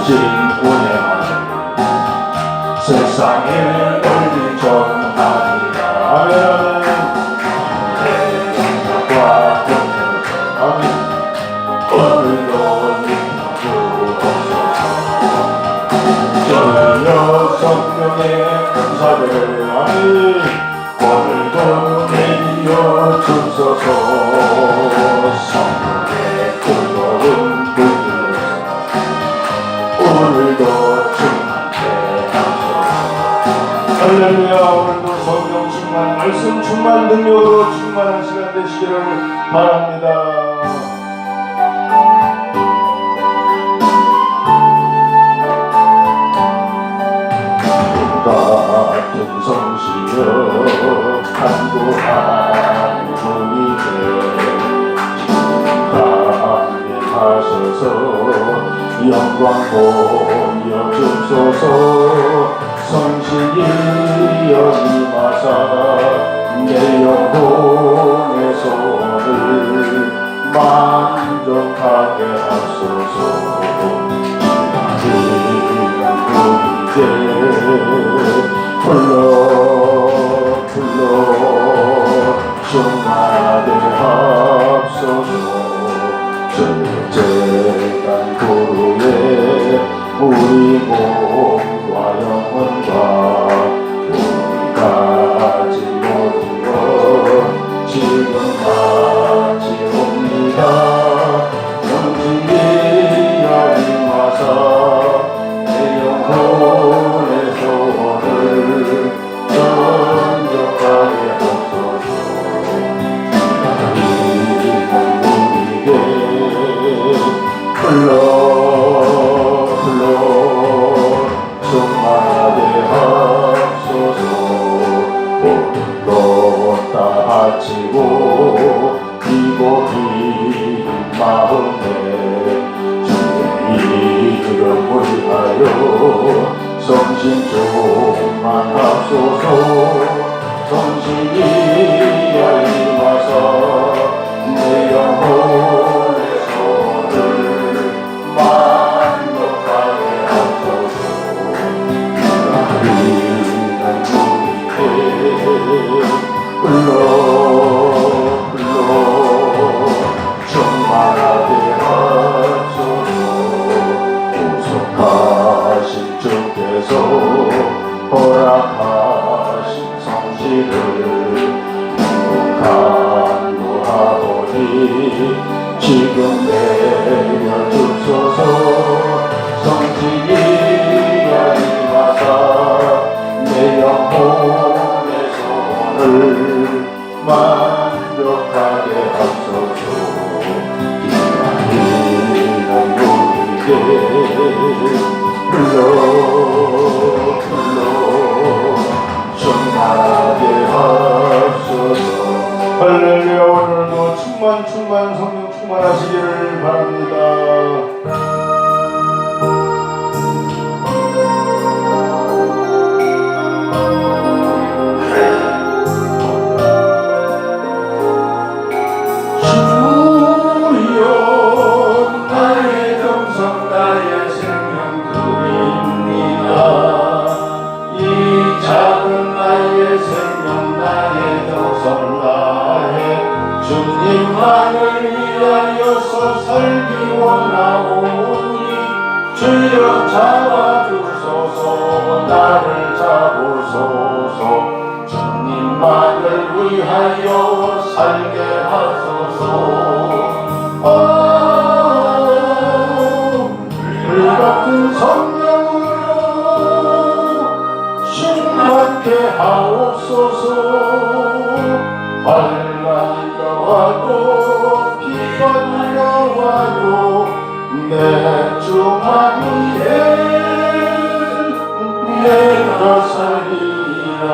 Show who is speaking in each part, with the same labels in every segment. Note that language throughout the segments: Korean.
Speaker 1: 주신 은혜 세상에 널리 전하리라. 아멘. 내가 아멘. 오늘도 주옵소서. 저녁 성령의 감사를 아멘. 오늘도 내려 주소서. 성령의 뜨거운 불을 오늘도 충만케 하소서. 할렐루야. 오늘도 성령 충만, 말씀 충만, 능력으로 충만한 시간 되시기를 바랍니다. 같은 성시여 간구한 분이게 하셔서 영광 보여주소서. 성신이여 임하사 내 영혼의 소원을 만족하게 하소서. 불러 충만하게 하소서. 절제간 도로에 우리 몸과 영혼과 우리까지 모든 것 지금 마치옵니다. 성신이여 임하사 내 영혼의 소원을 전적하게 하소서. 불러 충만하게 하소서. 모든 것 다 바치고 기고 빈 마음에 주의 이름을 위하여 성신 충만하소서. 성신이여 임하사 내 영혼의 소원을 만족하게 하소서. 나리는 우리께 불러 충만하게 하소서. 구속하신 주께서 허락하신 성실을 간구하오니 지금 내려주소서. 성신이여 임하사 내 영혼의 소원을 만족하게 하소서. 이는 우리에게 불러 충만하게 하소서. 할렐루야. 오늘도 충만 성령 충만하시기를 바랍니다. 주님만을 위하여서 살기 원하오니 주여 잡아주소서. 나를 잡으소서. 주님만을 위하여 살게 하소서. 불같은 성령으로 충만케 하옵소서. 와도 비가 들려와도 내 주만 위에 내가 살리라.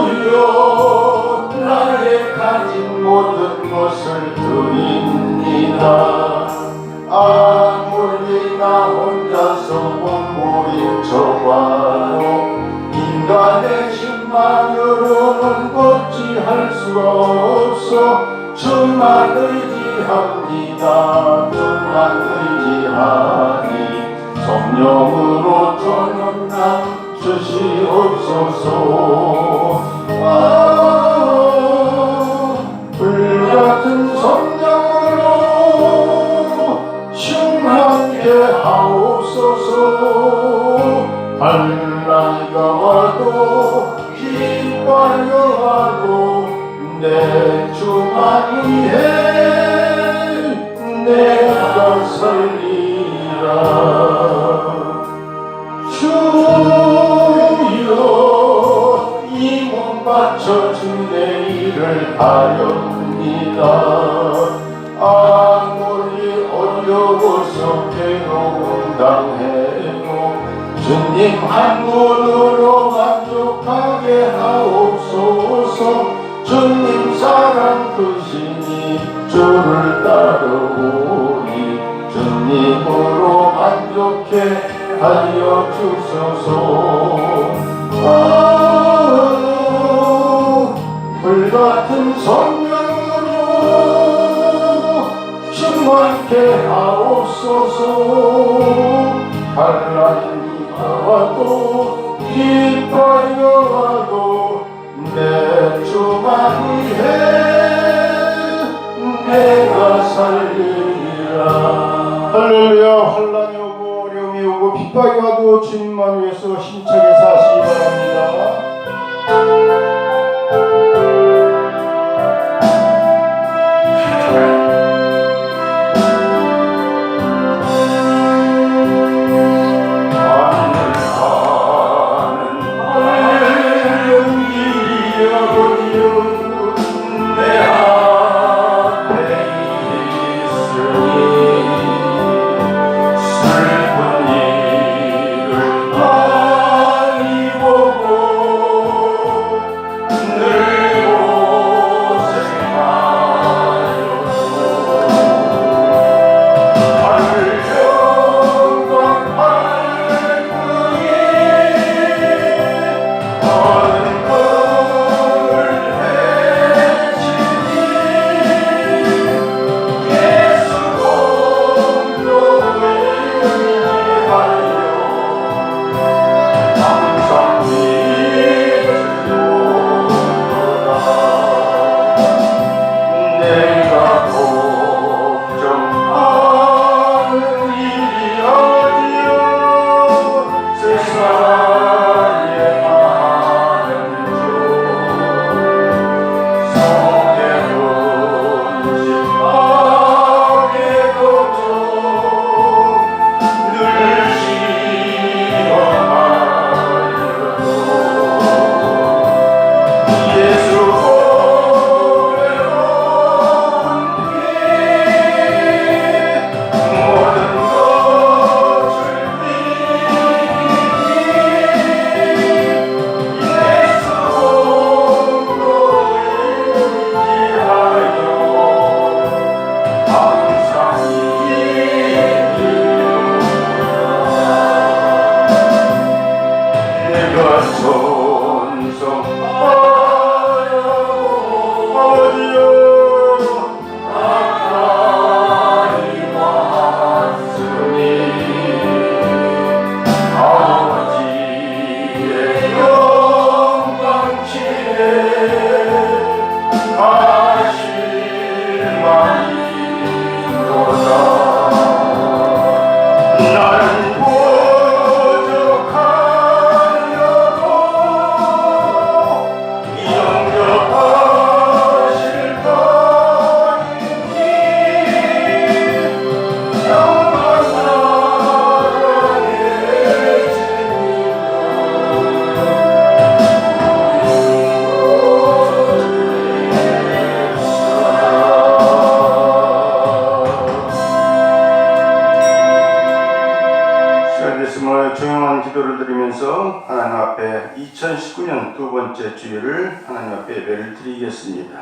Speaker 1: 주여 나의 가진 모든 것을 드립니다. 아무리 나 혼자서 몸부림쳐봐도 인간의 힘만으로는 어찌할 수 없어 주만 의지합니다. 주만 의지하니 성령으로 저는 주시옵소서. 불같은 성령으로 충만케 하옵소서. 환난이 와도 기뻐하여 와도 내 주만 위해 내가 살리라. 주여 이 몸 바쳐 주의 일을 하렵니다. 아무리 어려워서 괴로움 당해도 주님 한 분으로 만족하게 하옵소서. 주님 사랑 크시니 주를 따르오니 주님으로 만족해 하여 주소서. 불같은 성령으로 충만케 하옵소서. 환난이 와도 기뻐하여 와도 내 주만 위해 내가 살리라. 할렐루야. 환난이 오고 어려움이 오고 핍박이 와도 주님만 위해서 힘차게 사시기 바랍니다. 기도를 드리면서 하나님 앞에 2019년 두 번째 주일을 하나님 앞에 예배를 드리겠습니다.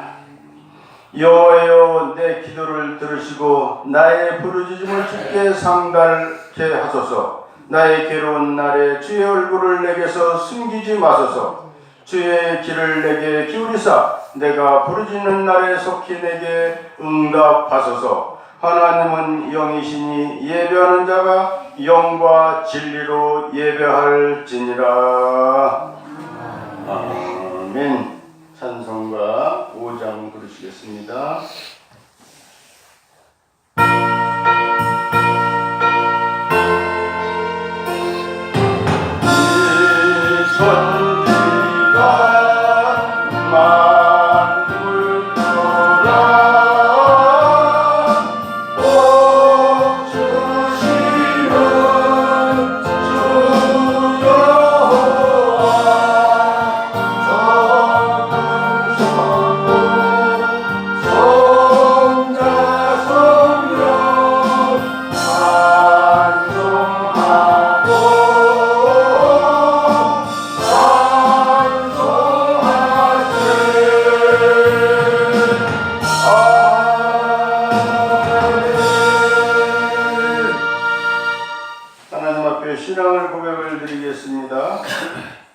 Speaker 1: 여호와여, 내 기도를 들으시고 나의 부르짖음을 주께 상달케 하소서. 나의 괴로운 날에 주의 얼굴을 내게서 숨기지 마소서. 주의 길을 내게 기울이사 내가 부르짖는 날에 속히 내게 응답하소서. 하나님은 영이시니 예배하는 자가 영과 진리로 예배할지니라. 아멘. 찬송가 5장 부르시겠습니다. 신앙을 고백을 드리겠습니다.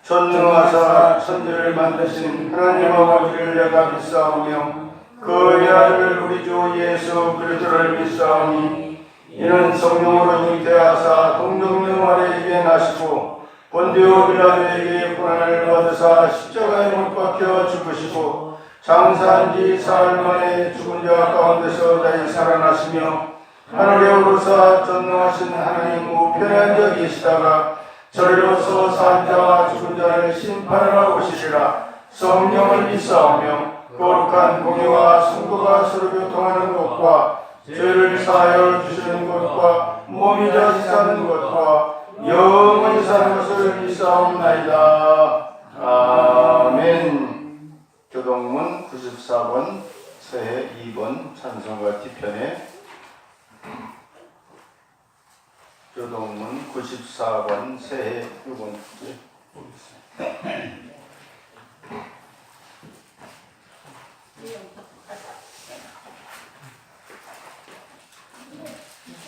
Speaker 1: 전능하사 천지를 만드신 하나님 아버지를 내가 믿사오며 그의 아들 우리 주 예수 그리스도를 믿사오니 이는 성령으로 잉태하사 동정녀 마리아에게 나시고 본디오 빌라도에게 고난을 받으사 십자가에 못 박혀 죽으시고 장사한 지 사흘 만에 죽은 자 가운데서 다시 살아나시며 하늘에 오르사 전능하신 하나님 우편에 앉아 계시다가 저리로서 산 자와 죽은 자를 심판하러 오시리라. 성령을 믿사오며 거룩한 공의와 성도가 서로 교통하는 것과 죄를 사하여 주시는 것과 몸이 다시 사는 것과 영원히 사는 것을 믿사옵나이다. 아멘. 교동문 94번 새해 2번 찬송가 뒤편에 교동문 94번 새해 6번째 보겠습니다.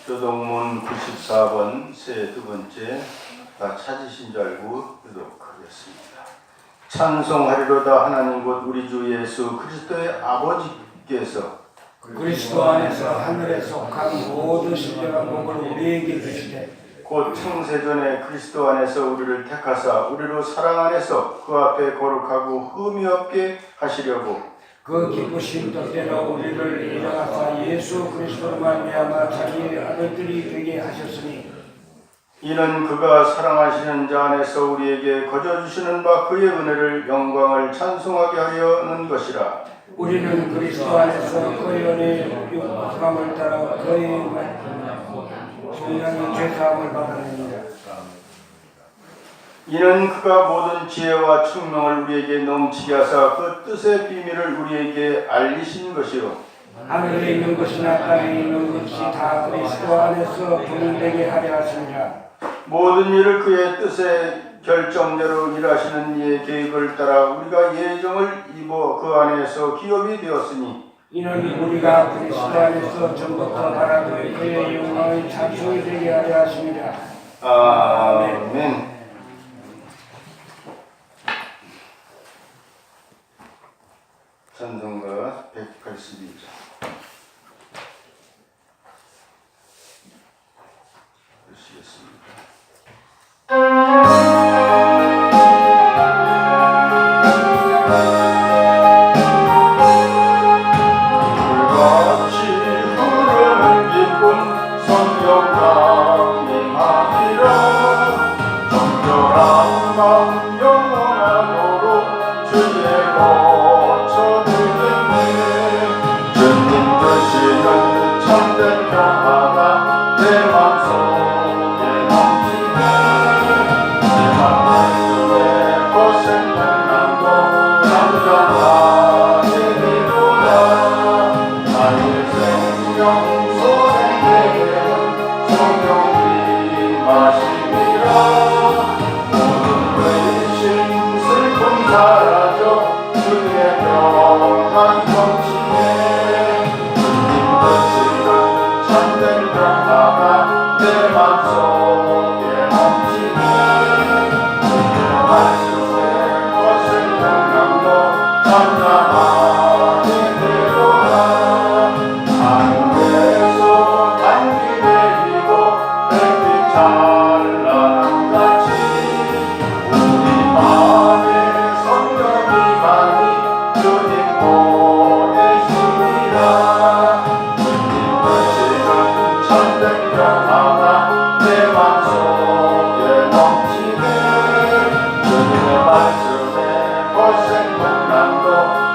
Speaker 1: 교동문 94번 새해 2번째 다 찾으신 줄 알고 교독하겠습니다. 찬송하리로다 하나님 곧 우리 주 예수 그리스도의 아버지께서
Speaker 2: 그리스도 안에서 하늘에 속한 모든 신령한 복을 우리에게 주시되
Speaker 1: 곧 창세전에 그리스도 안에서 우리를 택하사 우리로 사랑 안에서 그 앞에 거룩하고 흠이 없게 하시려고
Speaker 2: 그 기쁘신 뜻대로 우리를 인정하사 예수 그리스도로 말미암아 자기의 아들들이 되게 하셨으니
Speaker 1: 이는 그가 사랑하시는 자 안에서 우리에게 거저주시는 바 그의 은혜를 영광을 찬송하게 하려는 것이라.
Speaker 2: 우리는 그리스도 안에서 그의 은혜의 육감을 따라 그의 성령의 죄사함을 받았느니라.
Speaker 1: 이는 그가 모든 지혜와 충명을 우리에게 넘치게 하사 그 뜻의 비밀을 우리에게 알리신 것이요
Speaker 2: 하늘에 있는 것이나 땅에 있는 것이 다 그리스도 안에서 분명되게 하려 하시니라.
Speaker 1: 모든 일을 그의 뜻의 결정대로 일하시는 이의 계획을 따라 우리가 예정을 입어 그 안에서 기업이 되었으니
Speaker 2: 이는 우리가 그리스도 안에서 전부터 바라던 그의 영광의 찬송이 되게 하려 하십니다.
Speaker 1: 아멘. 찬송가 182장 보시겠습니다. 찬양하게 되도다 하늘에서 평화가 내 맘속에 넘치네. 주님의 말씀에 고생 풍랑도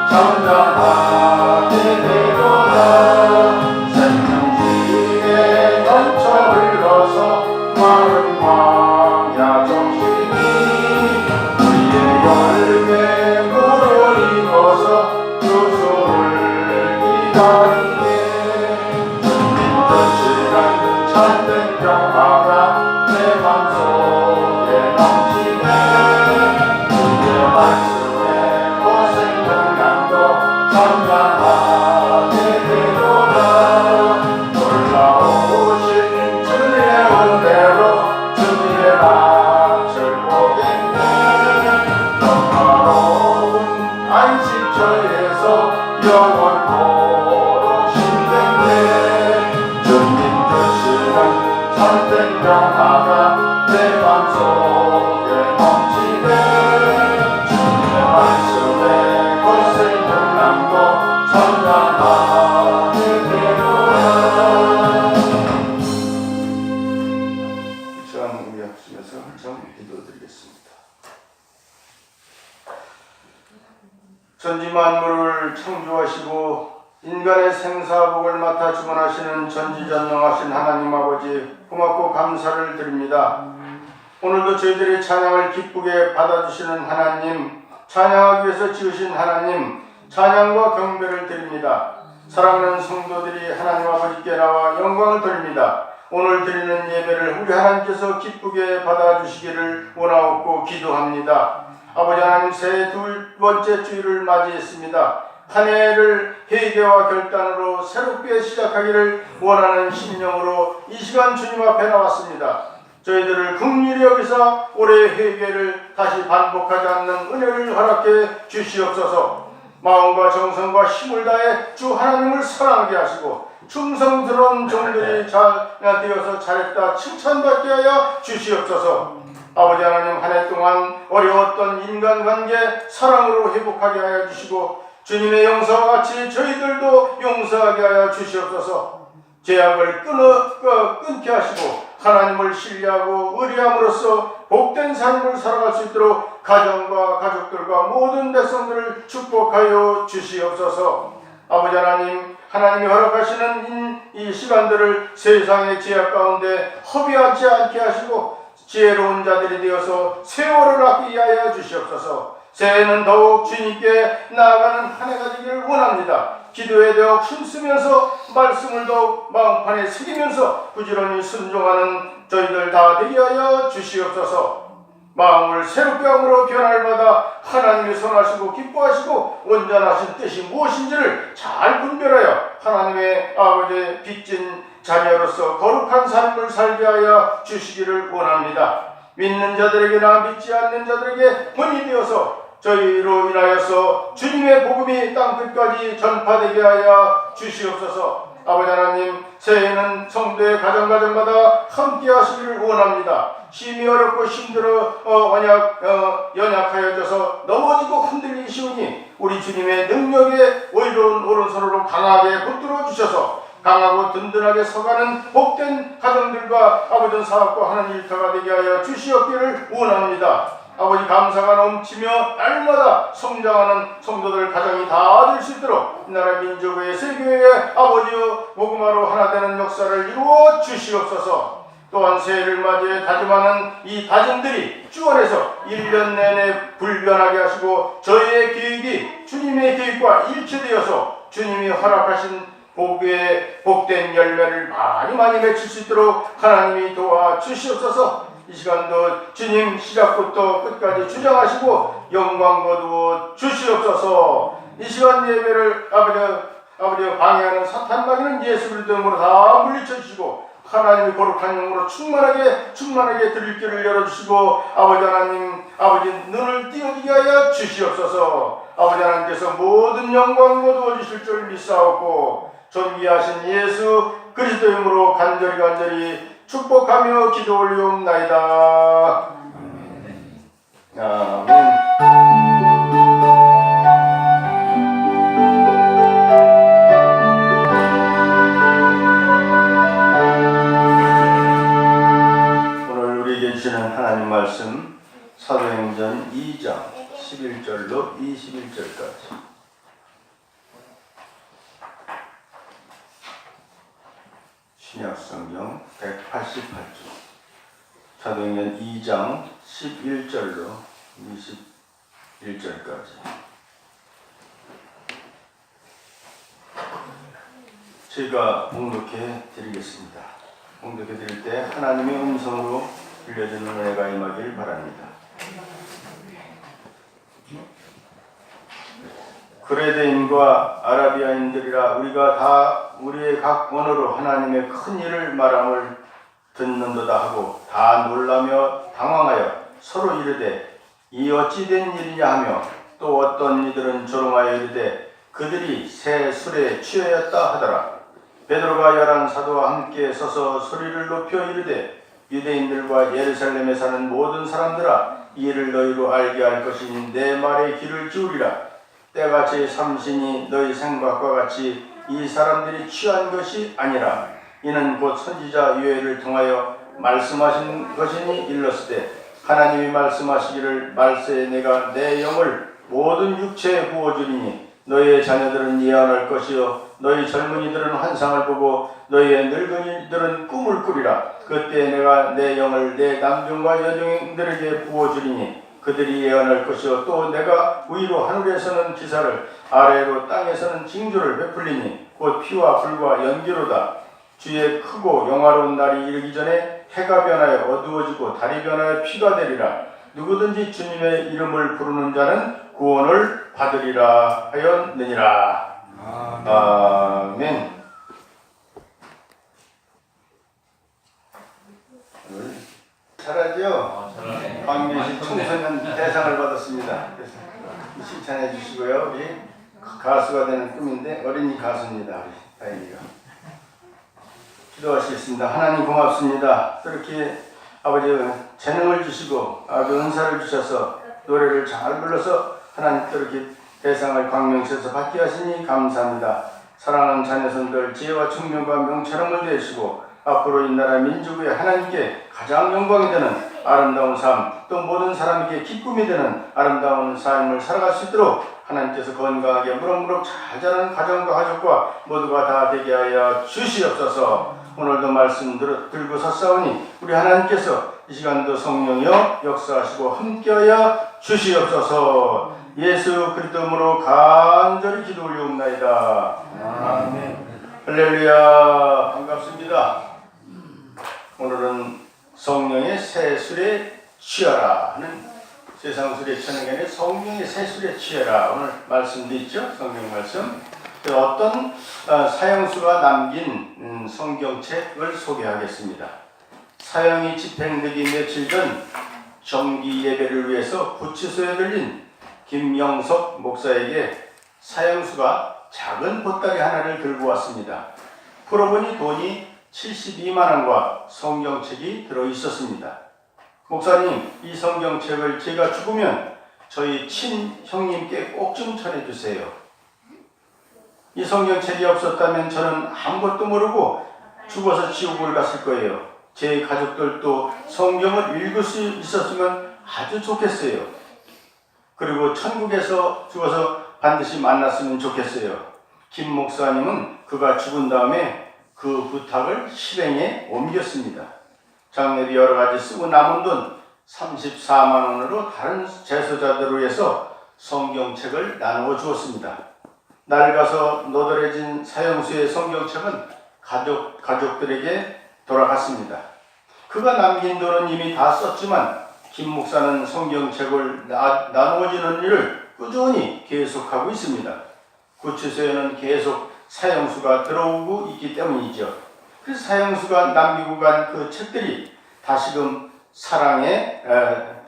Speaker 1: 잠잠하게 되도다. 생명지에 넘쳐 흘러서 마른 광야 정신이 우리의 열매 물을 입어서 주소를 기다리네. 주님 뜻이란 참된 평화가 내 맘속에 넘치네. 주의 말씀에 고생 풍랑도 잠잠하게 되도다. 놀라우신 주의 은혜로 주님의 낯을 보겠네. 평화로운 안식처에서 영원토록 쉰댔네. 주님 뜻이란 참된 평화가 내 맘속에 넘치네. 주님의 말씀에 고생 풍랑도 잠잠하게 되도다. 이 시간 우리 합심해서 좀 기도드리겠습니다. 천지 만물을 창조하시고 인간의 생사복을 맡아 주관하시는 전지전능하신 하나님 아버지, 고맙고 감사를 드립니다. 오늘도 저희들의 찬양을 기쁘게 받아주시는 하나님, 찬양하기 위해서 지으신 하나님, 찬양과 경배를 드립니다. 사랑하는 성도들이 하나님 아버지께 나와 영광을 돌립니다. 오늘 드리는 예배를 우리 하나님께서 기쁘게 받아주시기를 원하옵고 기도합니다. 아버지 하나님, 새해 두 번째 주일을 맞이했습니다. 한 해를 회개와 결단으로 새롭게 시작하기를 원하는 심령으로 이 시간 주님 앞에 나왔습니다. 저희들을 긍휼히 여기사 올해의 회개를 다시 반복하지 않는 은혜를 허락해 주시옵소서. 마음과 정성과 힘을 다해 주 하나님을 사랑하게 하시고 충성스러운 종들이 되어서 잘했다 칭찬받게 하여 주시옵소서. 아버지 하나님, 한 해 동안 어려웠던 인간관계 사랑으로 회복하게 하여 주시고 주님의 용서와 같이 저희들도 용서하게 하여 주시옵소서. 죄악을 끊게 하시고 하나님을 신뢰하고 의리함으로써 복된 삶을 살아갈 수 있도록 가정과 가족들과 모든 백성들을 축복하여 주시옵소서. 아버지 하나님, 하나님이 허락하시는 이 시간들을 세상의 죄악 가운데 허비하지 않게 하시고 지혜로운 자들이 되어서 세월을 아끼게 하여 주시옵소서. 새해는 더욱 주님께 나아가는 한 해가 되기를 원합니다. 기도에 더욱 힘쓰면서 말씀을 더욱 마음판에 새기면서 부지런히 순종하는 저희들 다 되게 하여 주시옵소서. 마음을 새롭게 함으로 변화를 받아 하나님이 선하시고 기뻐하시고 온전하신 뜻이 무엇인지를 잘 분별하여 하나님의 아버지의 빚진 자녀로서 거룩한 삶을 살게 하여 주시기를 원합니다. 믿는 자들에게나 믿지 않는 자들에게 본이 되어서 저희로 인하여서 주님의 복음이 땅끝까지 전파되게 하여 주시옵소서. 아버지 하나님, 새해에는 성도의 가정마다 함께 하시기를 원합니다. 심히 어렵고 힘들어 연약하여져서 넘어지고 흔들리기 쉬우니 우리 주님의 능력에 의로운 오른손으로 강하게 붙들어 주셔서 강하고 든든하게 서가는 복된 가정들과 아버지 사업과 하는 일터가 되게 하여 주시옵기를 원합니다. 아버지, 감사가 넘치며 날마다 성장하는 성도들 가정이 다 될 수 있도록 이 나라 민족의 세계의 아버지여 복음화로 하나 되는 역사를 이루어 주시옵소서. 또한 새해를 맞이해 다짐하는 이 다짐들이 주 안에서 1년 내내 불변하게 하시고 저희의 계획이 주님의 계획과 일치되어서 주님이 허락하신 복의 복된 열매를 많이 맺힐 수 있도록 하나님이 도와주시옵소서. 이 시간도 주님 시작부터 끝까지 주장하시고 영광 거두어 주시옵소서. 이 시간 예배를 아버지 방해하는 사탄 마귀는 예수 그리스도 이름으로 다 물리쳐 주시고 하나님의 거룩한 영으로 충만하게 드릴 길을 열어주시고 아버지 하나님, 아버지 눈을 띄어지게 하여 주시옵소서. 아버지 하나님께서 모든 영광 거두어 주실 줄 믿사옵고 존귀하신 예수 그리스도 이름으로 간절히 축복하며 기도 올리옵나이다. 아멘. 사도행전 2장 11절로 21절까지. 신약성경 188쪽. 사도행전 2장 11절로 21절까지. 제가 봉독해 드리겠습니다. 봉독해 드릴 때 하나님의 음성으로 들려주는 은혜가 임하길 바랍니다. 그레데인과 아라비아인들이라 우리가 다 우리의 각 언어로 하나님의 큰 일을 말함을 듣는도다 하고 다 놀라며 당황하여 서로 이르되 이 어찌 된 일이냐 하며 또 어떤 이들은 조롱하여 이르되 그들이 새 술에 취하였다 하더라. 베드로가 11 사도와 함께 서서 소리를 높여 이르되 유대인들과 예루살렘에 사는 모든 사람들아 이 일을 너희로 알게 할 것이니 내 말에 귀를 기울이라. 때가 제3신이 너희 생각과 같이 이 사람들이 취한 것이 아니라 이는 곧 선지자 요엘을 통하여 말씀하신 것이니 일렀으되 하나님이 말씀하시기를 말세에 내가 내 영을 모든 육체에 부어주리니 너희의 자녀들은 예언할 것이요 너희 젊은이들은 환상을 보고 너희의 늙은이들은 꿈을 꾸리라. 그때 내가 내 영을 내 남종과 여종들에게 부어주리니 그들이 예언할 것이요 또 내가 위로 하늘에서는 기사를 아래로 땅에서는 징조를 베풀리니 곧 피와 불과 연기로다. 주의 크고 영화로운 날이 이르기 전에 해가 변하여 어두워지고 달이 변하여 피가 되리라. 누구든지 주님의 이름을 부르는 자는 구원을 받으리라 하였느니라. 아멘. 잘하죠? 광명시 청소년 대상을 받았습니다. 그래서 칭찬해 주시고요. 우리 가수가 되는 꿈인데 어린이 가수입니다. 우리 다행이가. 기도하시겠습니다. 하나님 고맙습니다. 그렇게 아버지 재능을 주시고 아주 은사를 주셔서 노래를 잘 불러서 하나님 이렇게 대상을 광명시에서 받게 하시니 감사합니다. 사랑하는 자녀손들 지혜와 청명과 명철함을 되시고 앞으로 이 나라 민족의 하나님께 가장 영광이 되는 아름다운 삶, 또 모든 사람에게 기쁨이 되는 아름다운 삶을 살아갈 수 있도록 하나님께서 건강하게 무럭무럭 잘 자라는 가정과 가족과 모두가 다 되게 하여 주시옵소서. 오늘도 말씀 들고 섰사오니 우리 하나님께서 이 시간도 성령이여 역사하시고 함께하여 주시옵소서. 예수 그리스도로 간절히 기도 올리옵나이다. 아멘. 할렐루야. 반갑습니다. 오늘은 성령의 새 술에 취하라 하는 세상 술에 취하는 게 아니라 성령의 새 술에 취하라. 오늘 말씀도 있죠. 성경 말씀. 어떤 사형수가 남긴 성경책을 소개하겠습니다. 사형이 집행되기 며칠 전 정기 예배를 위해서 구치소에 들린 김영석 목사에게 사형수가 작은 보따리 하나를 들고 왔습니다. 풀어보니 돈이 72만 원과 성경책이 들어있었습니다. 목사님, 이 성경책을 제가 죽으면 저희 친형님께 꼭 좀 전해주세요. 이 성경책이 없었다면 저는 아무것도 모르고 죽어서 지옥을 갔을 거예요. 제 가족들도 성경을 읽을 수 있었으면 아주 좋겠어요. 그리고 천국에서 죽어서 반드시 만났으면 좋겠어요. 김 목사님은 그가 죽은 다음에 그 부탁을 실행에 옮겼습니다. 장례비 여러 가지 쓰고 남은 돈 34만 원으로 다른 제소자들을 위해서 성경책을 나누어 주었습니다. 낡아서 노덜해진 사형수의 성경책은 가족들에게 돌아갔습니다. 그가 남긴 돈은 이미 다 썼지만 김 목사는 성경책을 나누어지는 일을 꾸준히 계속하고 있습니다. 구치소에는 계속 사형수가 들어오고 있기 때문이죠. 그래서 사형수가 남기고 간 그 책들이 다시금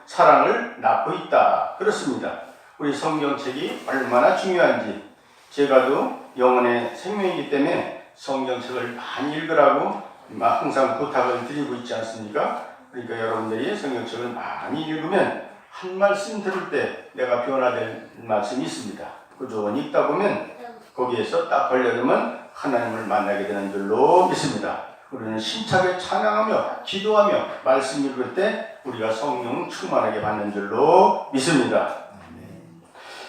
Speaker 1: 사랑을 낳고 있다. 그렇습니다. 우리 성경책이 얼마나 중요한지 제가도 영혼의 생명이기 때문에 성경책을 많이 읽으라고 항상 부탁을 드리고 있지 않습니까? 그러니까 여러분들이 성경책을 많이 읽으면 한 말씀 들을 때 내가 변화될 말씀이 있습니다. 꾸준히 읽다 보면 거기에서 딱 걸려들면 하나님을 만나게 되는 줄로 믿습니다. 우리는 우리는 힘차게 찬양하며 기도하며 말씀 읽을 때 우리가 성령 충만하게 받는 줄로 믿습니다.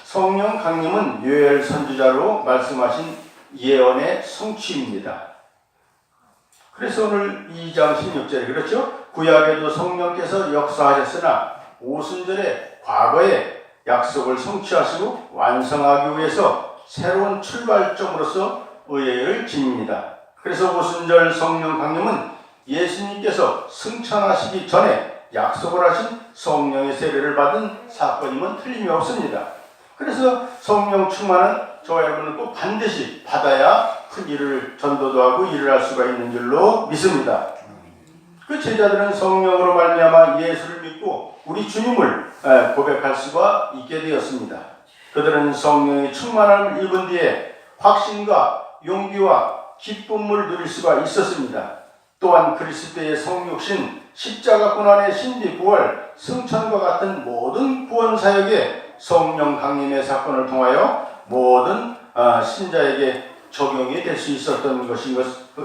Speaker 1: 성령 강림은 요엘 선지자로 말씀하신 예언의 성취입니다. 그래서 오늘 2장 16절에 그렇죠? 구약에도 성령께서 역사하셨으나 오순절에 과거에 약속을 성취하시고 완성하기 위해서 새로운 출발점으로서 의회를 지닙니다. 그래서 오순절 성령 강림은 예수님께서 승천하시기 전에 약속을 하신 성령의 세례를 받은 사건임은 틀림이 없습니다. 그래서 성령 충만은 저와 여러분은 꼭 반드시 받아야 큰 일을 전도도 하고 일을 할 수가 있는 줄로 믿습니다. 그 제자들은 성령으로 말미암아 예수를 믿고 우리 주님을 고백할 수가 있게 되었습니다. 그들은 성령의 충만함을 입은 뒤에 확신과 용기와 기쁨을 누릴 수가 있었습니다. 또한 그리스도의 성육신, 십자가 고난의 신비 부활, 승천과 같은 모든 구원 사역에 성령 강림의 사건을 통하여 모든 신자에게 적용이 될 수 있었던 것이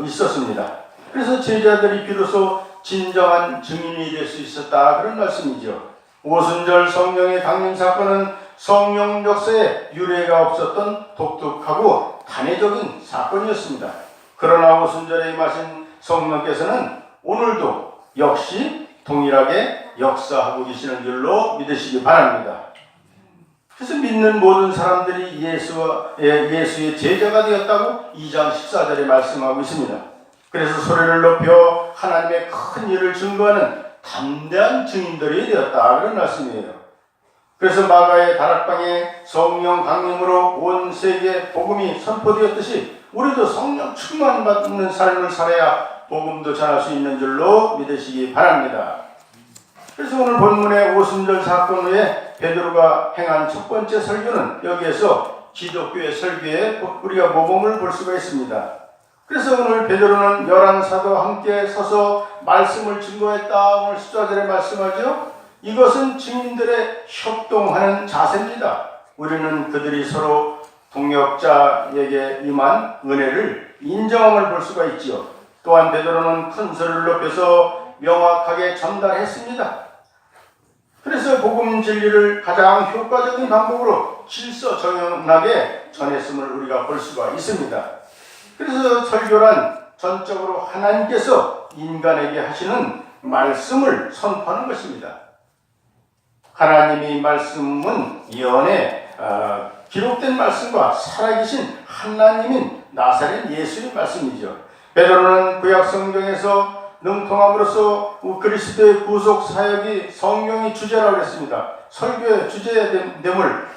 Speaker 1: 있었습니다. 그래서 제자들이 비로소 진정한 증인이 될 수 있었다 그런 말씀이죠. 오순절 성령의 강림 사건은 성령 역사에 유례가 없었던 독특하고 단회적인 사건이었습니다. 그러나 오순절에 임하신 성령께서는 오늘도 역시 동일하게 역사하고 계시는 줄로 믿으시기 바랍니다. 그래서 믿는 모든 사람들이 예수의 제자가 되었다고 2장 14절에 말씀하고 있습니다. 그래서 소리를 높여 하나님의 큰 일을 증거하는 담대한 증인들이 되었다 그런 말씀이에요. 그래서 마가의 다락방에 성령 강림으로 온 세계에 복음이 선포되었듯이 우리도 성령 충만 받는 삶을 살아야 복음도 전할 수 있는 줄로 믿으시기 바랍니다. 그래서 오늘 본문의 오순절 사건 후에 베드로가 행한 첫 번째 설교는 여기에서 기독교의 설교에 우리가 모범을 볼 수가 있습니다. 그래서 오늘 베드로는 11사도와 함께 서서 말씀을 증거했다. 오늘 14절에 말씀하죠. 이것은 증인들의 협동하는 자세입니다. 우리는 그들이 서로 동역자에게 임한 은혜를 인정함을 볼 수가 있지요. 또한 베드로는 큰 소리를 높여서 명확하게 전달했습니다. 그래서 복음 진리를 가장 효과적인 방법으로 질서정연하게 전했음을 우리가 볼 수가 있습니다. 그래서 설교란 전적으로 하나님께서 인간에게 하시는 말씀을 선포하는 것입니다. 하나님의 말씀은 예언에 기록된 말씀과 살아계신 하나님인 나사렛 예수의 말씀이죠. 베드로는 구약 성경에서 능통함으로써 그리스도의 구속 사역이 성령의 주제라고 했습니다. 설교의 주제됨을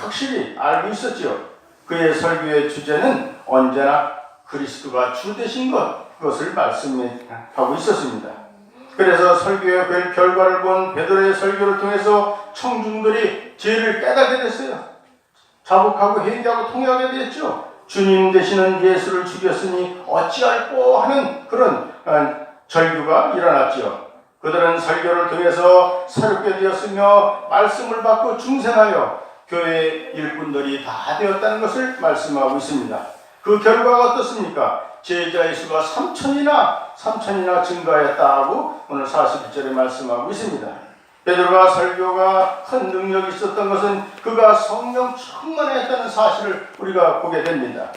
Speaker 1: 확실히 알고 있었지요. 그의 설교의 주제는 언제나 그리스도가 주 되신 그것을 말씀하고 있었습니다. 그래서 설교의 결과를 본 베드로의 설교를 통해서 청중들이 죄를 깨닫게 됐어요. 자복하고 회개하고 통회하게 됐죠. 주님 되시는 예수를 죽였으니 어찌할꼬 하는 그런 절규가 일어났지요. 그들은 설교를 통해서 새롭게 되었으며 말씀을 받고 중생하여 교회 일꾼들이 다 되었다는 것을 말씀하고 있습니다. 그 결과가 어떻습니까? 제자의 수가 3천이나 증가했다고 오늘 41절에 말씀하고 있습니다. 베드로가 설교가 큰 능력이 있었던 것은 그가 성령 충만했다는 사실을 우리가 보게 됩니다.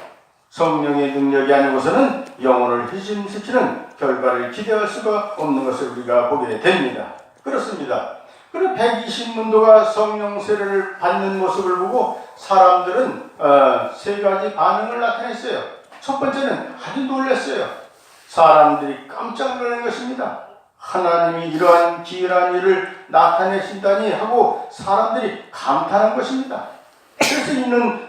Speaker 1: 성령의 능력이 아니고서는 영혼을 희심시키는 결과를 기대할 수가 없는 것을 우리가 보게 됩니다. 그렇습니다. 그리고 120문도가 성령 세례를 받는 모습을 보고 사람들은 세 가지 반응을 나타냈어요. 첫 번째는 아주 놀랐어요. 사람들이 깜짝 놀란 것입니다. 하나님이 이러한 기이한 일을 나타내신다니 하고 사람들이 감탄한 것입니다. 그래서 이는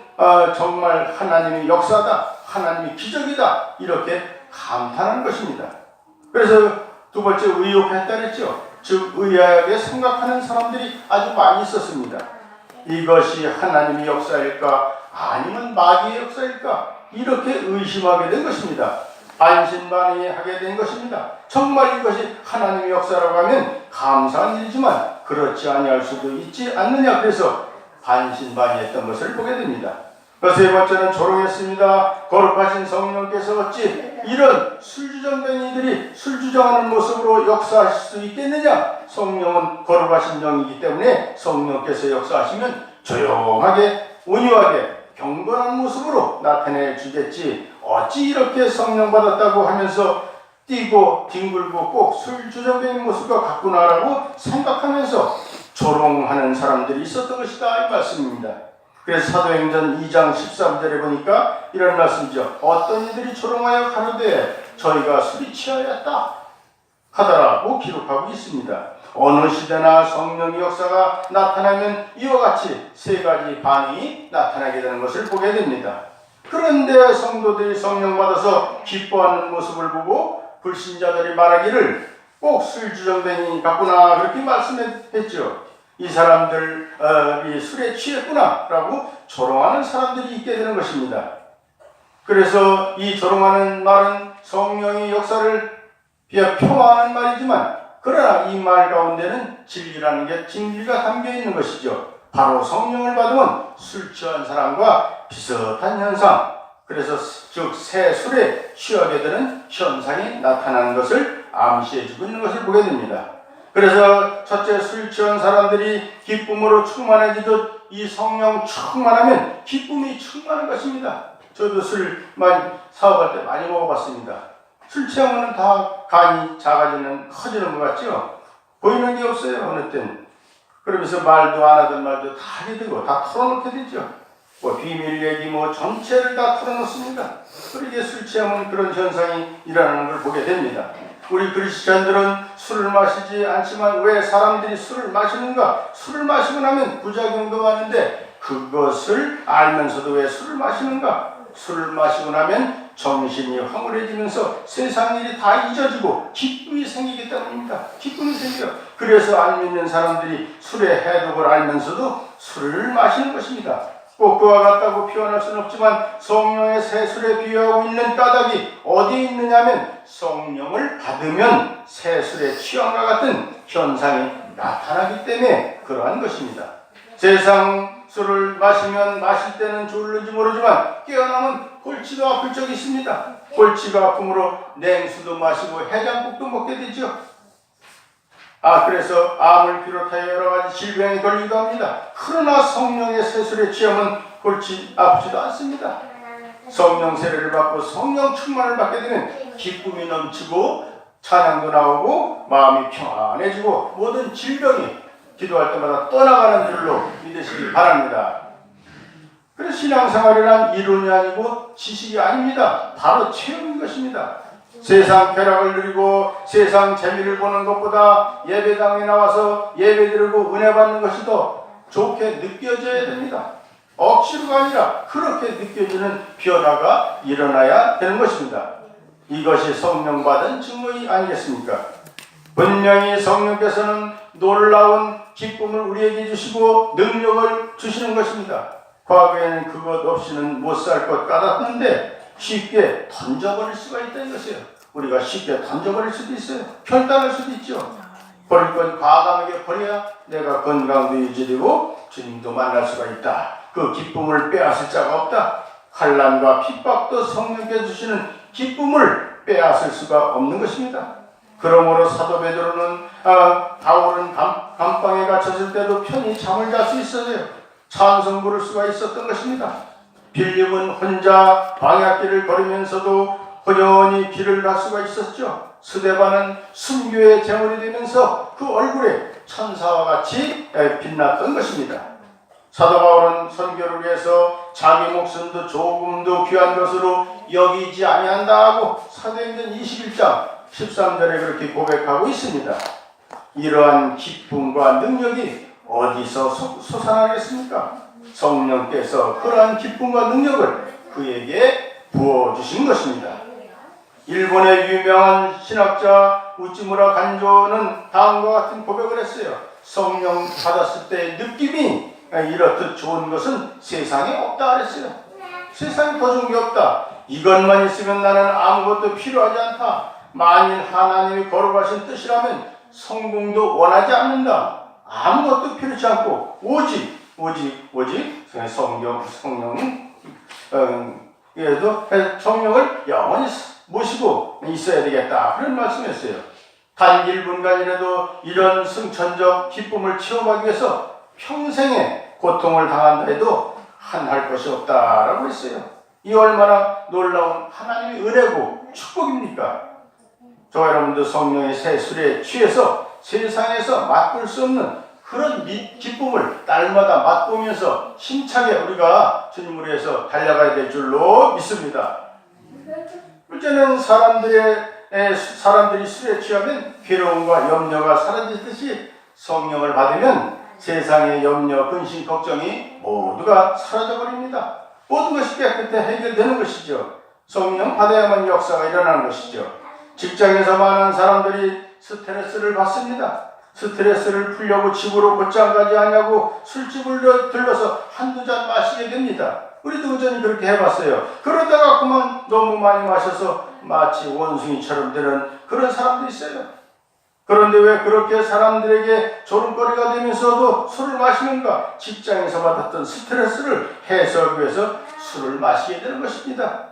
Speaker 1: 정말 하나님의 역사다, 하나님의 기적이다 이렇게 감탄한 것입니다. 그래서 두 번째 의혹했다 그랬죠. 즉 의아하게 생각하는 사람들이 아주 많이 있었습니다. 이것이 하나님의 역사일까 아니면 마귀의 역사일까 이렇게 의심하게 된 것입니다. 반신반의하게 된 것입니다. 정말 이것이 하나님의 역사라고 하면 감사한 일이지만 그렇지 아니할 수도 있지 않느냐. 그래서 반신반의했던 것을 보게 됩니다. 그 세 번째는 조롱했습니다. 거룩하신 성령께서 어찌 이런 술주정뱅이들 이들이 술 주정하는 모습으로 역사하실 수 있겠느냐? 성령은 거룩하신 영이기 때문에 성령께서 역사하시면 조용하게 온유하게 경건한 모습으로 나타내 주겠지. 어찌 이렇게 성령 받았다고 하면서 뛰고 뒹굴고 꼭 술 주정뱅이 모습과 같구나라고 생각하면서 조롱하는 사람들이 있었던 것이다 이 말씀입니다. 그래서 사도행전 2장 13절에 보니까 이런 말씀이죠. 어떤 이들이 조롱하여 가로되 저희가 술이 취하였다 하더라고 기록하고 있습니다. 어느 시대나 성령의 역사가 나타나면 이와 같이 세 가지 반응이 나타나게 되는 것을 보게 됩니다. 그런데 성도들이 성령 받아서 기뻐하는 모습을 보고 불신자들이 말하기를 꼭 술주정뱅이 같구나 그렇게 말씀했죠. 이 사람들이 술에 취했구나 라고 조롱하는 사람들이 있게 되는 것입니다. 그래서 이 조롱하는 말은 성령의 역사를 표하는 말이지만 그러나 이 말 가운데는 진리라는 게 진리가 담겨 있는 것이죠. 바로 성령을 받으면 술 취한 사람과 비슷한 현상, 그래서 즉 새 술에 취하게 되는 현상이 나타나는 것을 암시해주고 있는 것을 보게 됩니다. 그래서 첫째, 술 취한 사람들이 기쁨으로 충만해지듯 이 성령 충만하면 기쁨이 충만한 것입니다. 저도 술 많이 사업할 때 많이 먹어봤습니다. 술 취하면 다 간이 작아지는 커지는 것 같죠? 보이는 게 없어요 어느 땐. 그러면서 말도 안 하던 말도 다 하게 되고 다 털어놓게 되죠. 뭐 비밀 얘기 뭐 전체를 다 털어놓습니다. 그렇게 술 취하면 그런 현상이 일어나는 걸 보게 됩니다. 우리 그리스도인들은 술을 마시지 않지만 왜 사람들이 술을 마시는가? 술을 마시고 나면 부작용도 많은데 그것을 알면서도 왜 술을 마시는가? 술을 마시고 나면 정신이 황홀해지면서 세상 일이 다 잊어지고 기쁨이 생기기 때문입니다. 기쁨이 생겨요. 그래서 안 믿는 사람들이 술의 해독을 알면서도 술을 마시는 것입니다. 꼭 그와 같다고 표현할 수는 없지만 성령의 새 술에 비유하고 있는 까닭이 어디에 있느냐면 성령을 받으면 새 술에 취함과 같은 현상이 나타나기 때문에 그러한 것입니다. 세상 술을 마시면 마실 때는 졸는지 모르지만 깨어나면 골치가 아플 적이 있습니다. 골치가 아픔으로 냉수도 마시고 해장국도 먹게 되죠. 그래서 암을 비롯하여 여러 가지 질병에 걸리기도 합니다. 그러나 성령의 세술에 취하면 골치 아프지도 않습니다. 성령 세례를 받고 성령 충만을 받게 되면 기쁨이 넘치고 찬양도 나오고 마음이 평안해지고 모든 질병이 기도할 때마다 떠나가는 줄로 믿으시기 바랍니다. 그래서 신앙생활이란 이론이 아니고 지식이 아닙니다. 바로 체험인 것입니다. 세상 쾌락을 누리고 세상 재미를 보는 것보다 예배당에 나와서 예배 드리고 은혜 받는 것이 더 좋게 느껴져야 됩니다. 억지로가 아니라 그렇게 느껴지는 변화가 일어나야 되는 것입니다. 이것이 성령 받은 증거이 아니겠습니까? 분명히 성령께서는 놀라운 기쁨을 우리에게 주시고 능력을 주시는 것입니다. 과거에는 그것 없이는 못 살 것 같았는데 쉽게 던져버릴 수가 있다는 것이에요. 우리가 쉽게 던져버릴 수도 있어요. 결단할 수도 있죠. 버릴 건 과감하게 버려야 내가 건강도 유지되고 주님도 만날 수가 있다. 그 기쁨을 빼앗을 자가 없다. 환난과 핍박도 성령께서 주시는 기쁨을 빼앗을 수가 없는 것입니다. 그러므로 사도 베드로는 바울은 감방에 갇혔을 때도 편히 잠을 잘 수 있었어요. 찬송 부를 수가 있었던 것입니다. 빌립은 혼자 광야길을 걸으면서도 호련히 길을 갈 수가 있었죠. 스데반은 순교의 제물이 되면서 그 얼굴에 천사와 같이 빛났던 것입니다. 사도 바울은 선교를 위해서 자기 목숨도 조금도 귀한 것으로 여기지 아니한다 하고 사도행전 21장 13절에 그렇게 고백하고 있습니다. 이러한 기쁨과 능력이 어디서 솟아나겠습니까? 성령께서 그러한 기쁨과 능력을 그에게 부어주신 것입니다. 일본의 유명한 신학자 우찌무라 간조는 다음과 같은 고백을 했어요. 성령 받았을 때의 느낌이 이렇듯 좋은 것은 세상에 없다 그랬어요. 세상에 더 좋은 게 없다. 이것만 있으면 나는 아무것도 필요하지 않다. 만일 하나님이 거룩하신 뜻이라면 성공도 원하지 않는다. 아무것도 필요치 않고 오직 성령을 영원히 모시고 있어야 되겠다. 그런 말씀이었어요. 단 1분간이라도 이런 승천적 기쁨을 체험하기 위해서 평생의 고통을 당한다 해도 한할 것이 없다라고 했어요. 이 얼마나 놀라운 하나님의 은혜고 축복입니까? 저와 여러분도 성령의 새 술에 취해서 세상에서 맛볼 수 없는 그런 기쁨을 날마다 맛보면서 힘차게 우리가 주님을 위해서 달려가야 될 줄로 믿습니다. 둘째는 사람들이 술에 취하면 괴로움과 염려가 사라지듯이 성령을 받으면 세상의 염려, 근심, 걱정이 모두가 사라져버립니다. 모든 것이 깨끗해 해결되는 것이죠. 성령 받아야만 역사가 일어나는 것이죠. 직장에서 많은 사람들이 스트레스를 받습니다. 스트레스를 풀려고 집으로 곧장 가지 않냐고 술집을 들러서 한두 잔 마시게 됩니다. 우리도 그전에 그렇게 해봤어요. 그러다가 그만 너무 많이 마셔서 마치 원숭이처럼 되는 그런 사람도 있어요. 그런데 왜 그렇게 사람들에게 조롱거리가 되면서도 술을 마시는가? 직장에서 받았던 스트레스를 해소하기 위해서 술을 마시게 되는 것입니다.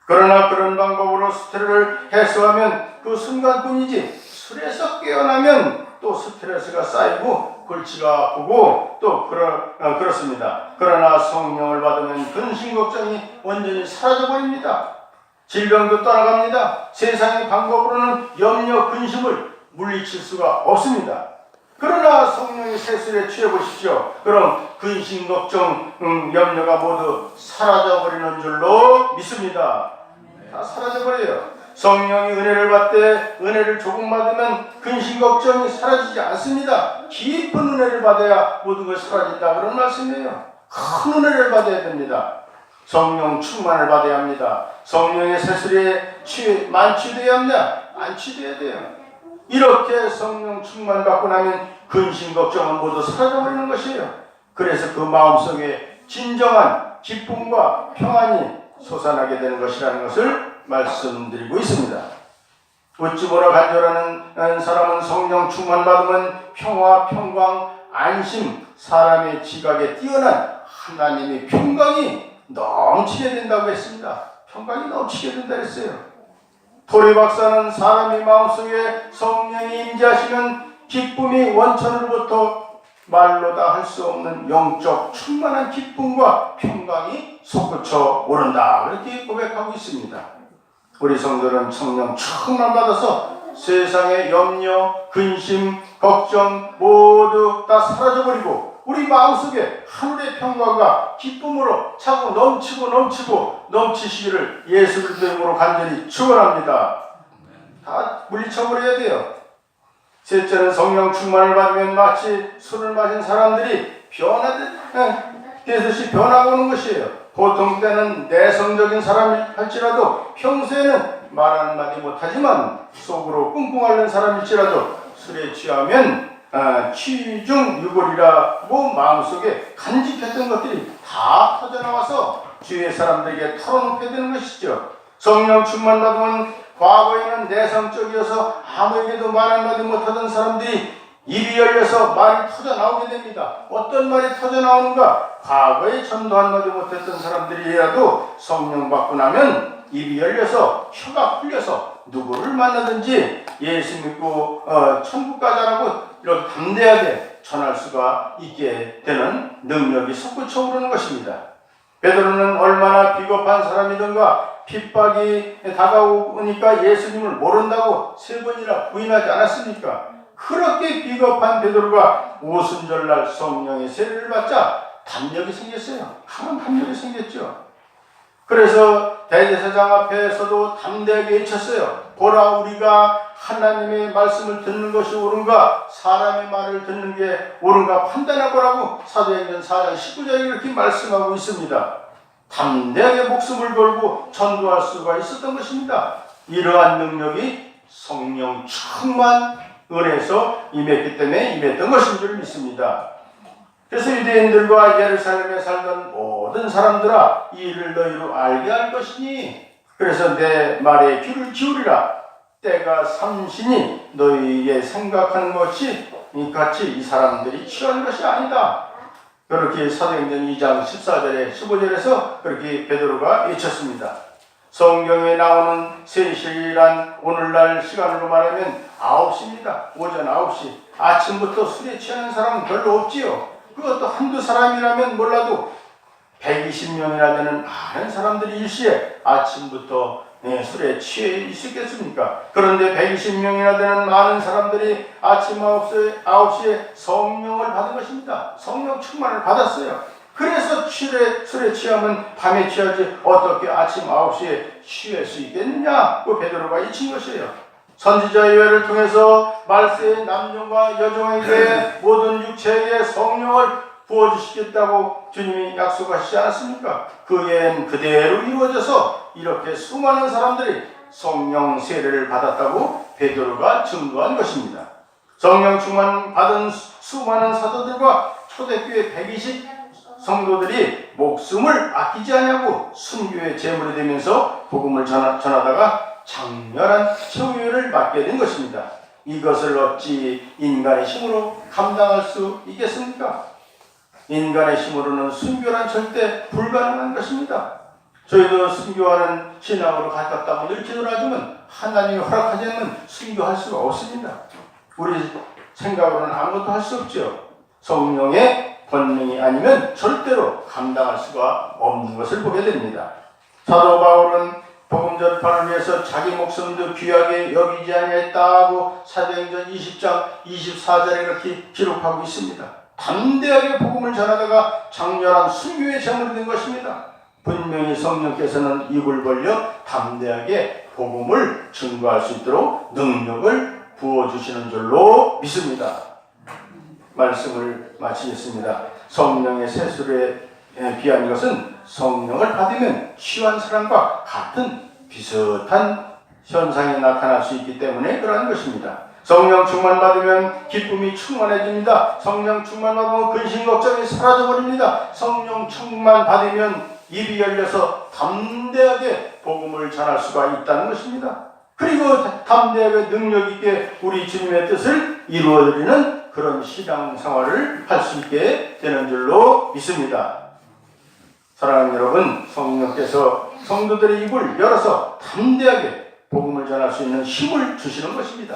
Speaker 1: 그러나 그런 방법으로 스트레스를 해소하면 그 순간뿐이지 술에서 깨어나면 또 스트레스가 쌓이고 골치가 아프고 또 그렇습니다. 그러나 성령을 받으면 근심 걱정이 완전히 사라져버립니다. 질병도 떠나갑니다. 세상의 방법으로는 염려 근심을 물리칠 수가 없습니다. 그러나 성령의 세술에 취해보십시오. 그럼 근심 걱정 염려가 모두 사라져버리는 줄로 믿습니다. 다 사라져버려요. 성령이 은혜를 받되 은혜를 조금 받으면 근심 걱정이 사라지지 않습니다. 깊은 은혜를 받아야 모든 것이 사라진다 그런 말씀이에요. 큰 은혜를 받아야 됩니다. 성령 충만을 받아야 합니다. 성령의 세술에 만취되어야 합니다. 안취되어야 돼요. 이렇게 성령 충만 받고 나면 근심 걱정은 모두 사라져버리는 것이에요. 그래서 그 마음속에 진정한 기쁨과 평안이 솟아나게 되는 것이라는 것을 말씀드리고 있습니다. 어찌 보라 간절하는 사람은 성령 충만 받으면 평화, 평강, 안심, 사람의 지각에 뛰어난 하나님의 평강이 넘치게 된다고 했습니다. 평강이 넘치게 된다 했어요. 토리 박사는 사람의 마음속에 성령이 임재하시면 기쁨이 원천으로부터 말로 다 할 수 없는 영적 충만한 기쁨과 평강이 솟구쳐 오른다 그렇게 고백하고 있습니다. 우리 성도는 성령 충만 받아서 세상의 염려, 근심, 걱정 모두 다 사라져버리고 우리 마음속에 하늘의 평강과 기쁨으로 차고 넘치고 넘치시기를 예수 그리스도의 이름으로 간절히 축원합니다. 다 물리쳐버려야 돼요. 셋째는 성령 충만을 받으면 마치 술을 마신 사람들이 되듯이 변화가 오는 것이에요. 보통 때는 내성적인 사람이 할지라도 평소에는 말 한마디 못하지만 속으로 꿍꿍 앓는 사람일지라도 술에 취하면 취중유골이라고 마음속에 간직했던 것들이 다 터져나와서 주위의 사람들에게 털어놓게 되는 것이죠. 성령 충만 받으면 과거에는 내성적이어서 아무에게도 말 한마디 못하던 사람들이 입이 열려서 말이 터져나오게 됩니다. 어떤 말이 터져나오는가? 과거에 전도 한마디 못했던 사람들이라도 성령 받고 나면 입이 열려서 혀가 풀려서 누구를 만나든지 예수 믿고 천국 가자라고 이렇게 담대하게 전할 수가 있게 되는 능력이 솟구쳐 오르는 것입니다. 베드로는 얼마나 비겁한 사람이던가 핍박이 다가오니까 예수님을 모른다고 3번이나 부인하지 않았습니까? 그렇게 비겁한 베드로가 오순절날 성령의 세례를 받자 담력이 생겼어요. 강한 담력이 생겼죠. 그래서 대제사장 앞에서도 담대하게 외쳤어요. 보라, 우리가 하나님의 말씀을 듣는 것이 옳은가 사람의 말을 듣는 게 옳은가 판단하거라고 사도행전 4장 19절에 이렇게 말씀하고 있습니다. 담대하게 목숨을 걸고 전도할 수가 있었던 것입니다. 이러한 능력이 성령 충만 은혜에서 임했기 때문에 임했던 것인 줄 믿습니다. 그래서 유대인들과 예루살렘에 살던 모든 사람들아 이 일을 너희로 알게 할 것이니 그래서 내 말에 귀를 기울이라. 때가 삼신이 너희의 생각하는 것이 같이 이 사람들이 취하는 것이 아니다. 그렇게 사도행전 2장 14절에 15절에서 그렇게 베드로가 외쳤습니다. 성경에 나오는 3시란 오늘날 시간으로 말하면 9시입니다. 오전 9시. 아침부터 술에 취하는 사람은 별로 없지요. 그것도 한두 사람이라면 몰라도 120명이나 되는 많은 사람들이 일시에 아침부터 술에 취해 있었겠습니까? 그런데 120명이나 되는 많은 사람들이 아침 9시에 성령을 받은 것입니다. 성령 충만을 받았어요. 그래서 술에 취하면 밤에 취하지 어떻게 아침 9시에 취할 수 있겠느냐? 그 베드로가 잊힌 것이에요. 선지자 예외를 통해서 말세의 남녀와 여종에게 모든 육체에게 성령을 부어주시겠다고 주님이 약속하시지 않았습니까? 그게 그대로 이루어져서 이렇게 수많은 사람들이 성령 세례를 받았다고 베드로가 증거한 것입니다. 성령 충만 받은 수많은 사도들과 초대교회 120 성도들이 목숨을 아끼지 않냐고 순교의 제물이 되면서 복음을 전하다가 장렬한 최후를 맞게 된 것입니다. 이것을 어찌 인간의 힘으로 감당할 수 있겠습니까? 인간의 힘으로는 순교란 절대 불가능한 것입니다. 저희도 순교하는 신앙으로 가깝다고 늘 기도하지만 하나님이 허락하지 않으면 순교할 수가 없습니다. 우리 생각으로는 아무것도 할 수 없죠. 성령의 권능이 아니면 절대로 감당할 수가 없는 것을 보게 됩니다. 사도 바울은 복음 전파를 위해서 자기 목숨도 귀하게 여기지 아니했다고 사도행전 20장 24절에 이렇게 기록하고 있습니다. 담대하게 복음을 전하다가 장렬한 순교의 제물이 된 것입니다. 분명히 성령께서는 입을 벌려 담대하게 복음을 증거할 수 있도록 능력을 부어주시는 줄로 믿습니다. 말씀을 마치겠습니다. 성령의 세술에 비한 것은 성령을 받으면 취한 사람과 같은 비슷한 현상이 나타날 수 있기 때문에 그러한 것입니다. 성령 충만 받으면 기쁨이 충만해집니다. 성령 충만 받으면 근심 걱정이 사라져버립니다. 성령 충만 받으면 입이 열려서 담대하게 복음을 전할 수가 있다는 것입니다. 그리고 담대하게 능력 있게 우리 주님의 뜻을 이루어드리는 그런 신앙 생활을 할 수 있게 되는 줄로 믿습니다. 사랑하는 여러분, 성령께서 성도들의 입을 열어서 담대하게 복음을 전할 수 있는 힘을 주시는 것입니다.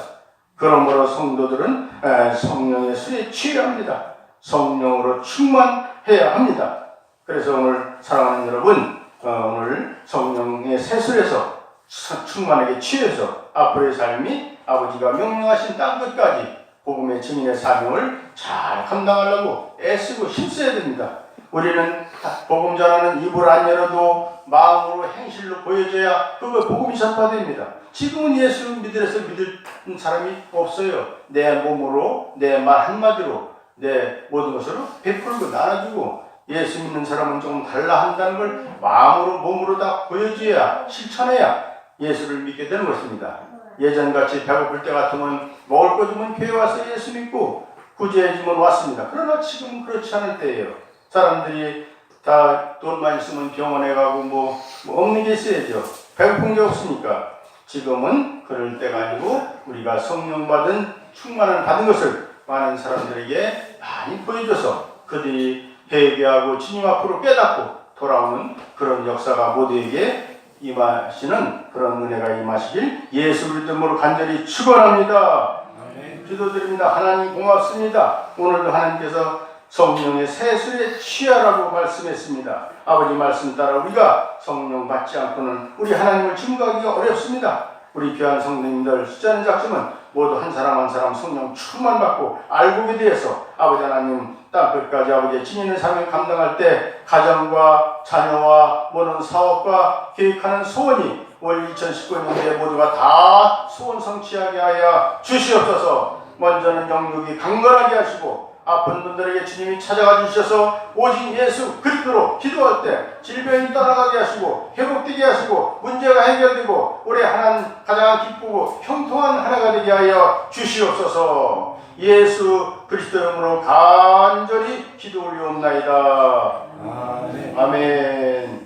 Speaker 1: 그러므로 성도들은 성령의 술에 취해야 합니다. 성령으로 충만해야 합니다. 그래서 오늘 사랑하는 여러분, 오늘 성령의 세술에서 충만하게 취해서 앞으로의 삶이 아버지가 명령하신 땅 끝까지 복음의 증인의 사명을 잘 감당하려고 애쓰고 힘써야 됩니다. 우리는 복음 전하는 입을 안 열어도 마음으로 행실로 보여줘야 그거 복음이 전파됩니다. 지금은 예수 믿으려서 믿을 사람이 없어요. 내 몸으로, 내 말 한마디로, 내 모든 것으로 베풀고 나눠주고 예수 믿는 사람은 조금 달라 한다는 걸 마음으로 몸으로 다 보여줘야 실천해야 예수를 믿게 되는 것입니다. 예전같이 배고플 때 같으면 먹을 거 주면 교회 와서 예수 믿고 구제해주면 왔습니다. 그러나 지금은 그렇지 않을 때예요. 사람들이 다 돈만 있으면 병원에 가고 뭐 없는 게 있어야죠. 배고픈 게 없으니까. 지금은 그럴 때가 아니고 우리가 성령 받은 충만을 받은 것을 많은 사람들에게 많이 보여줘서 그들이 회개하고 주님 앞으로 깨닫고 돌아오는 그런 역사가 모두에게 임하시는 그런 은혜가 임하시길 예수 그리스도로 간절히 축원합니다. 기도드립니다. 하나님 고맙습니다. 오늘도 하나님께서 성령의 세술에 취하라고 말씀했습니다. 아버지 말씀 따라 우리가 성령 받지 않고는 우리 하나님을 증거하기가 어렵습니다. 우리 귀한 성도님들 숫자는 작지만 모두 한 사람 한 사람 성령 충만 받고 알고에 대해서 아버지 하나님 땅끝까지 아버지의 진인의 사명 감당할 때 가정과 자녀와 모든 사업과 계획하는 소원이 올 2019년도에 모두가 다 소원 성취하게 하여 주시옵소서. 먼저는 영육이 강건하게 하시고 아픈 분들에게 주님이 찾아가 주셔서 오직 예수 그리스도로 기도할 때 질병이 떠나가게 하시고 회복되게 하시고 문제가 해결되고 올해 하나는 가장 기쁘고 형통한 하나가 되게 하여 주시옵소서. 예수 그리스도 이름으로 간절히 기도 올리옵나이다. 아멘.